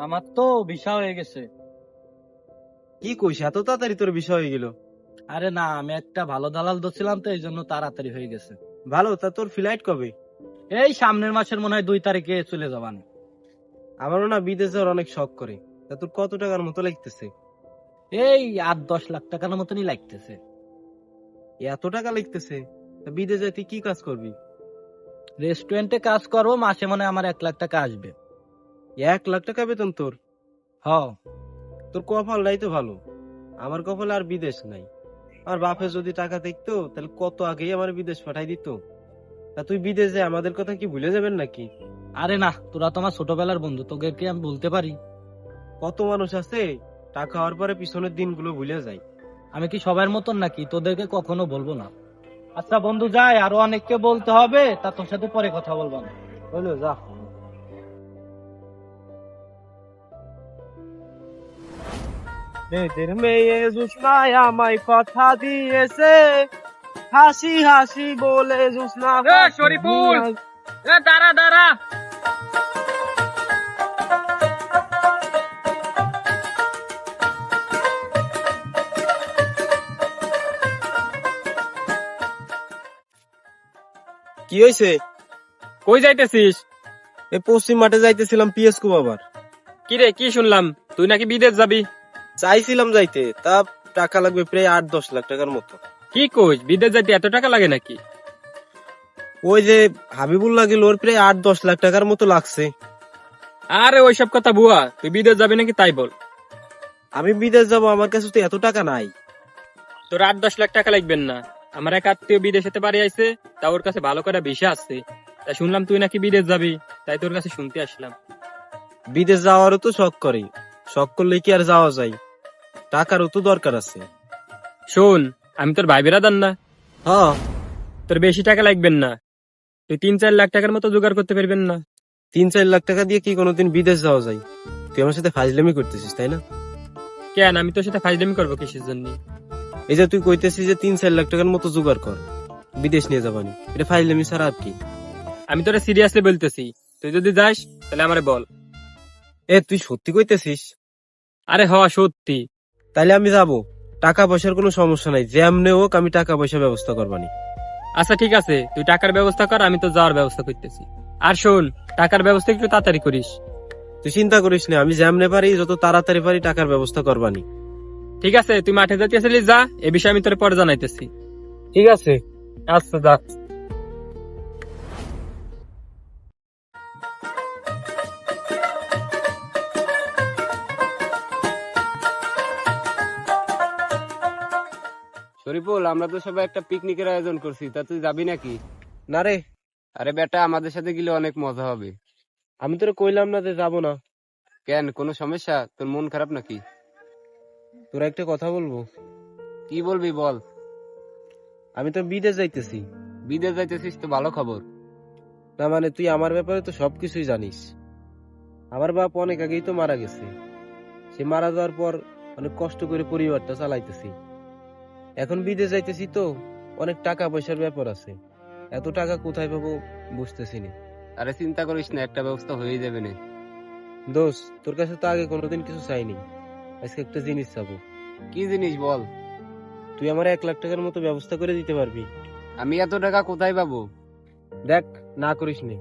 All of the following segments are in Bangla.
আমার তো ভিসা হয়ে গেছে। কি কইস, এত তাড়াতাড়ি তোর বিষয় হয়ে গেল? আরে না, আমি একটা ভালো দালাল ধরছিলাম তো এই জন্য তাড়াতাড়ি হয়ে গেছে। ভালো, তা তোর ফ্লাইট কবে? এই সামনের মাসের মনে হয় 2 তারিখে চলে যাবান। আমারও না বিদেশ যাওয়ার অনেক শখ করে। তা তোর কত টাকার মতো লাগতেছে? এই 8-10 লাখ টাকার মতনই লাগতেছে। এত টাকা লাগতেছে? তা বিদেশ যাই তুই কি কাজ করবি? রেস্টুরেন্টে কাজ করবো, মাসে মনে হয় আমার 1 লাখ টাকা আসবে। 1 লাখ টাকা বেতন তোর? হ। তোর কপালটাই তো ভালো। আমার কপালে আর বিদেশ নাই। আমার বাপের যদি টাকা দেখতো তাহলে কত আগেই আমার বিদেশ পাঠাই দিত। তা তুই বিদেশ যায় আমাদের কথা কি ভুলে যাবেন নাকি? আরে না, তোরা তো আমার ছোটবেলার বন্ধু, তোকে কি আমি বলতে পারি? কত মানুষ আছে টাকা হওয়ার পরে পিছনের দিনগুলো ভুলে যায়। আমি কি সবার মতন নাকি? তোদেরকে কখনো বলবো না। আচ্ছা বন্ধু, যাই, আরো অনেককে বলতে হবে, তা তোর সাথে পরে কথা বলবো না। বলো যা। মেয়েদের মেয়ে জুসনায় আমায় কথা দিয়েছে, হাসি হাসি বলে জুসনা। শরীফুল, দাঁড়া দাঁড়া। কি হয়েছে? কই যাইতেছিস? এই পশ্চিম মাঠে যাইতেছিলাম পিএসকু বাবার। কি রে, কি শুনলাম তুই নাকি বিদেশ যাবি? চাইছিলাম যাইতে, তা টাকা লাগবে প্রায় 8-10 লাখ টাকার মতো। কি কইস, বিদেশ যাইতে এত টাকা লাগে নাকি? ওই যে হাবিবুল্লাহ গেল, ওর প্রায় 8-10 লাখ টাকার মতো লাগছে। আরে ওইসব কথা ভুয়া, তুই বিদেশ যাবি নাকি তাই বল। আমি বিদেশ যাব, আমার কাছে তো এত টাকা নাই। তোর 8-10 লাখ টাকা লাগবেন না। আমার এক আত্মীয় বিদেশেতে বাড়ি আইছে, তা ওর কাছে ভালো করে ভিসা আছে। তা শুনলাম তুই নাকি বিদেশ যাবি, তাই তোর কাছে শুনতে আসলাম। বিদেশ যাওয়ারও তো শখ করে, শখ করলে কি আর যাওয়া যায়? টাকারও তো দরকার আছে। শোন, আমি তোর ভাই বেরাদার না। হ্যাঁ। তোর বেশি টাকা লাগবেন না, তুই 3-4 লাখ টাকার মতো জোগাড় করতে পারবেন না? 3-4 লাখ টাকা দিয়ে কি কোনোদিন বিদেশ যাওয়া যায়? তুই আমার সাথে ফাজলামি করতেছিস তাই না? কেন, আমি তোর সাথে ফাজলামি করবো কিসের জন্য? এই যে তুই কইতেছিস যে 3-4 লাখ টাকার মতো জোগাড় কর, বিদেশ নিয়ে যাবানি, এটা ফাজলামি ছাড়া আর কি? আমি তোরা সিরিয়াসলি বলতেছি, তুই যদি যাস তাহলে আমারে বল। এ তুই সত্যি কইতেছিস? আরে হ, সত্যি। তাইলে আমি যাব, টাকা পয়সার কোনো সমস্যা নাই, যেমনে হোক আমি টাকা পয়সা ব্যবস্থা করবানি। আচ্ছা ঠিক আছে, তুই টাকার ব্যবস্থা কর, আমি তো যাওয়ার ব্যবস্থা করতেছি। আর শোন, টাকার ব্যবস্থা একটু তাড়াতাড়ি করিস। তুই চিন্তা করিস না, আমি যেমনে পারি যত তাড়াতাড়ি পারি টাকার ব্যবস্থা করবানি। ঠিক আছে, তুই মাঠে যাইতেছিলি যা, এ বিষয়ে আমি তোর পরে জানাইতেছি। ঠিক আছে। আচ্ছা যা। শরীফুল, আমরা তো সবাই একটা পিকনিকের আয়োজন করছি, তা তুই যাবি নাকি? না রে, আরে বেটা, আমাদের সাথে গেলে অনেক মজা হবে। আমি তোরে কইলাম না যে যাবো না। কেন, কোনো সমস্যা? তোর মন খারাপ নাকি? তোরা একটা কথা বলবো? কি বলবি বল। আমি তো বিদেশ যাইতেছি। বিদেশ যাইতেছিস তো ভালো খবর। না মানে তুই আমার ব্যাপারে তো সবকিছুই জানিস। আমার বাপ অনেক আগেই তো মারা গেছে। সে মারা যাওয়ার পর অনেক কষ্ট করে পরিবারটা চালাইতেছি। এখন বিদেশ যাইতেছি তো অনেক টাকা পয়সার ব্যাপার আছে। এত টাকা কোথায় পাবো বুঝতেছি না। আরে চিন্তা করিস না, একটা ব্যবস্থা হয়ে যাবে না। দোস্ত, তোর কাছে তো আগে কোনোদিন কিছু চাইনি, আজকে একটা জিনিস চাবো। কি জিনিস বল। তুই আমার 1 লাখ টাকার মতো ব্যবস্থা করে দিতে পারবি? আমি এত টাকা কোথায় পাবো? দেখ, না করিস নে,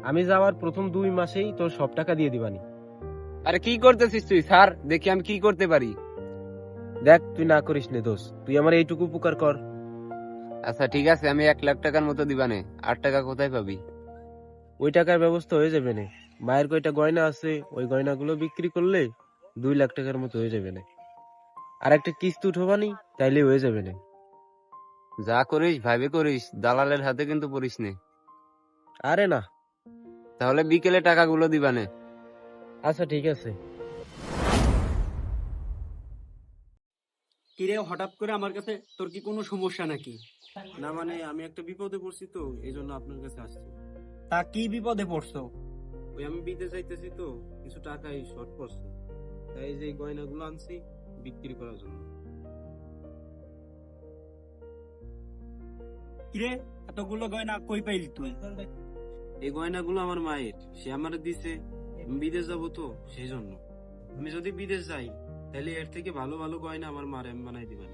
আমি যাওয়ার প্রথম 2 মাসেই তোর সব টাকা দিয়ে দিবানি। আরে কি করতেছিস তুই? স্যার, দেখি আমি কি করতে পারি। দেখ, তুই না করিস নে দোস্ত, তুই আমার এইটুকু উপকার কর। আচ্ছা ঠিক আছে, আমি 1 লাখ টাকার মতো দিবানে। 8 টাকা কোথায় পাবি? ওই টাকার ব্যবস্থা হয়ে যাবে না। মায়ের কয়টা গয়না আছে, ওই গয়নাগুলো বিক্রি করলে 2 লাখ টাকার মতো হয়ে যাবে না। আর একটা কিস্তি উঠবানি, তাইলে হয়ে যাবে না। যা করিস ভাবে করিস, দালালের হাতে কিন্তু পড়িস নে। আরে না। তাহলে বিকেলে টাকাগুলো দিবানে। আচ্ছা ঠিক আছে। কিরে, হঠাৎ করে আমার কাছে? তোর কি কোনো সমস্যা নাকি? না মানে আমি একটা বিপদে পড়ছি তো, এই জন্য আপনার কাছে আসছি। তা কি বিপদে পড়ছো? ওই আমি বিদেশ যাইতেছি তো, কিছু টাকাই শর্ট পড়ছে, তাই যে এই গয়নাগুলো আনছি বিক্রি করার জন্য। কিরে, এতগুলো গয়না কই পাইলি তুই? এই গয়নাগুলো আমার মায়ের, সে আমারে দিছে, আমি বিদেশ যাবো তো সেই জন্য। আমি যদি বিদেশ যাই তাহলে এর থেকে ভালো ভালো গয়না আমার মারে আমি বানাই দিবেন।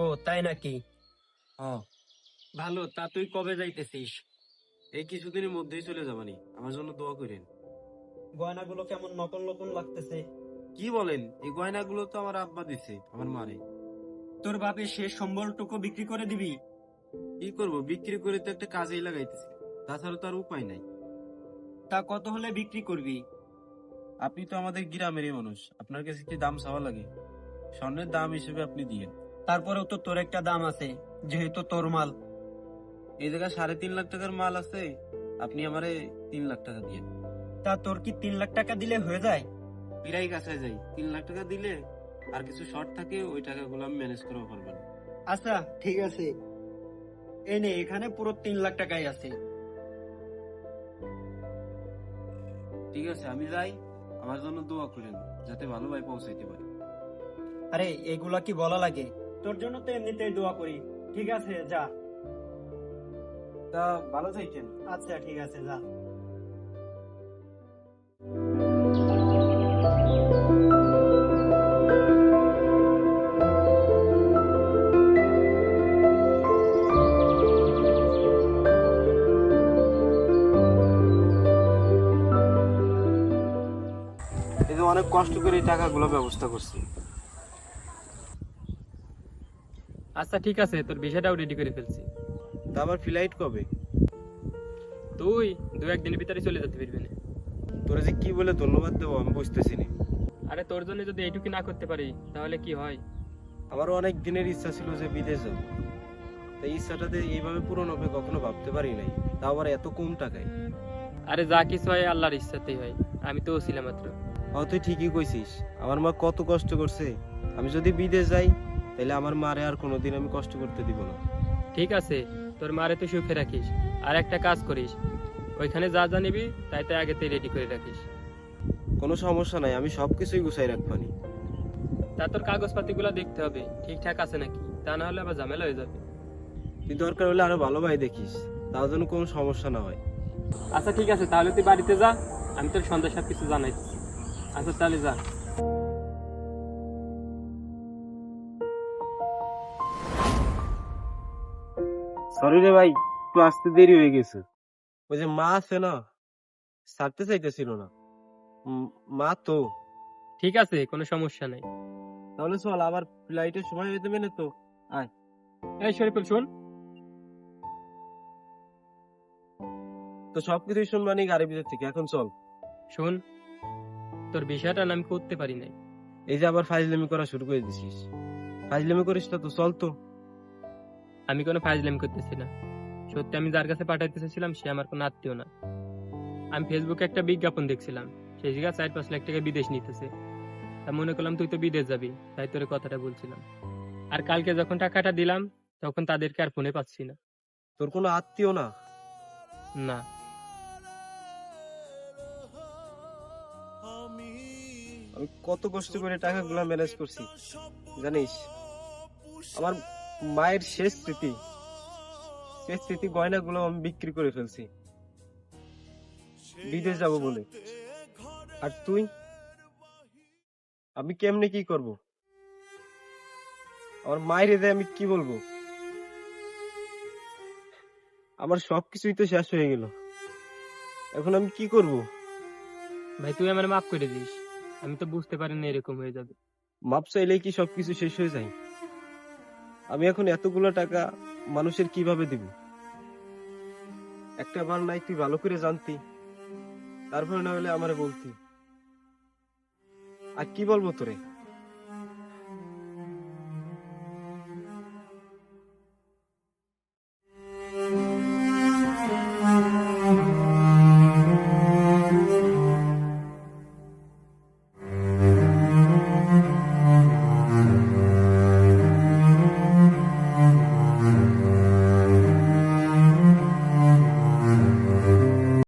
ও তাই নাকি? হ্যাঁ, ভালো, তা তুই কবে যাইতেছিস? এই কিছুদিনের মধ্যেই চলে যাবানি, আমার জন্য দোয়া করেন। গয়নাগুলো কেমন নকল নকল লাগতেছে। কি বলেন? এই গয়নাগুলো তো আমার আব্বা দিছে আমার মারে। তোর বাপের শেষ সম্বলটুকু বিক্রি করে দিবি? কি করব, বিক্রি করে তো একটা কাজেই লাগাইতেছি, তাছাড়া তো আর উপায় নাই। তা কত হলে বিক্রি করবি? আপনি তো আমাদের গ্রামেরই মানুষ, আপনার কাছে কি দাম চাওয়া লাগে? স্বর্ণের দাম হিসেবে আপনি দিয়েন। তারপরেও তো তোর একটা দাম আছে, যেহেতু তোর মাল। এই জায়গায় 3.5 লাখ টাকার মাল আছে, আপনি আমারে 3 লাখ টাকা দিয়েন। তা তোর কি 3 লাখ টাকা দিলে হয়ে যায়? প্রায় কাছে যাই, 3 লাখ টাকা দিলে আর কিছু শর্ট থাকে, ওই টাকাগুলো আমি ম্যানেজ করে পারবেন। আচ্ছা ঠিক আছে, এই নে, এখানে পুরো 3 লাখ টাকাই আছে। ঠিক আছে, আমি যাই, আমার জন্য দোয়া করেন যাতে ভালোভাবে পৌঁছাইতে পারি। আরে এগুলা কি বলা লাগে? তোর জন্য তো এমনিতেই দোয়া করি। ঠিক আছে যা। তা ভালো থাকেন। আচ্ছা ঠিক আছে যা। এই যে অনেক কষ্ট করে এই টাকাগুলো ব্যবস্থা করছি। আচ্ছা ঠিক আছে, তোর বিষয়টাও রেডি করে ফেলছি। তা আবার ফ্লাইট কবে? তুই 2-1 দিনের ভিতরে চলে যেতে পারবি না। তোরা যে কি বলে ধন্যবাদ দেবো আমি বুঝতেছি না। আরে তোর জন্য যদি এইটুকু না করতে পারি তাহলে কি হয়? আমারও অনেক দিনের ইচ্ছা ছিল যে বিদেশ যাবো, তাই ইচ্ছাটাতে এইভাবে পূরণ হবে কখনো ভাবতে পারি নাই, তা আবার এত কম টাকায়। আরে যা কিছু হয় আল্লাহর ইচ্ছাতেই হয়, আমি তো ছিলাম মাত্র। তুই ঠিকই কইছিস, আমার মা কত কষ্ট করছে। আমি যদি বিদেশ যাই তাহলে আমার মারে আর কোনোদিন আমি কষ্ট করতে দিব না। ঠিক আছে, তোর মারে তুই সুখে রাখিস। আর একটা কাজ করিস, ওইখানে যা যা নিবি তাই তাই আগেতেই রেডি করে রাখিস। কোনো সমস্যা নাই, আমি সবকিছুই গুছাই রাখবানি। তা তোর কাগজপাতিগুলো দেখতে হবে ঠিকঠাক আছে নাকি, তা না হলে আবার ঝামেলা হয়ে যাবে। তুই দরকার হলে আরো ভালো ভাই দেখিস, তার জন্য কোনো সমস্যা না হয়। আচ্ছা ঠিক আছে, তাহলে তুই বাড়িতে যা, আমি তোর সন্ধ্যা সব কিছু জানাইছি। আচ্ছা তাহলে যা। সরি রে ভাই, একটু আসতে দেরি হয়ে গেছে। ওই যে মা আছে না, ছাড়তে চাইতেছিল না। মা তো। ঠিক আছে, কোনো সমস্যা নাই। তাহলে চল, আবার ফ্লাইটের সময় হয়ে যাবে না তো। আয়। এই শরীফুল শোন, তো সবকিছুই শুনবানি গাড়ির ভিতর থেকে, এখন চল। শোন, তোর বিষয়টা না আমি করতে পারি নাই। এই যে আবার ফাইজলামি করা শুরু করে দিছিস। ফাইজলামি করিস না তো, চল তো। আমি কোনো ফাইজলামি করতেছি না। সত্যি আমি যার কাছে পাঠাইতে চাইছিলাম সে আমার কোনো আত্মীয় না। আমি ফেসবুকে একটা বিজ্ঞাপন দেখছিলাম, সেই জায়গায় 4-5 লাখ টাকা বিদেশ নিতেছে। তা মনে করলাম তুই তো বিদেশ যাবি, তাই তোর কথাটা বলছিলাম। আর কালকে যখন টাকাটা দিলাম তখন তাদেরকে আর ফোনে পাচ্ছি না। তোর কোনো আত্মীয় না? না। আমি কত কষ্ট করে টাকাগুলো ম্যানেজ করছি জানিস। আমার মায়ের শেষ স্মৃতি গয়নাগুলো আমি বিক্রি করে ফেলছি বিদেশ যাব বলে। আর তুই? আমি কেমনে কি করব? আমার মায়ের এদের আমি কি বলবো? আমার সবকিছুই তো শেষ হয়ে গেল, এখন আমি কি করব? ভাই তুই আমার মাফ করে দিস, আমি তো বুঝতে পারিনি এরকম হয়ে যাবে। মাপ চাইলেই কি সবকিছু শেষ হয়ে যায়? আমি এখন এতগুলো টাকা মানুষের কিভাবে দিব? একটা বার নাই তুই ভালো করে জানতি, তারপরে না হলে আমারে বলতি। আর কি বলবো তোরে?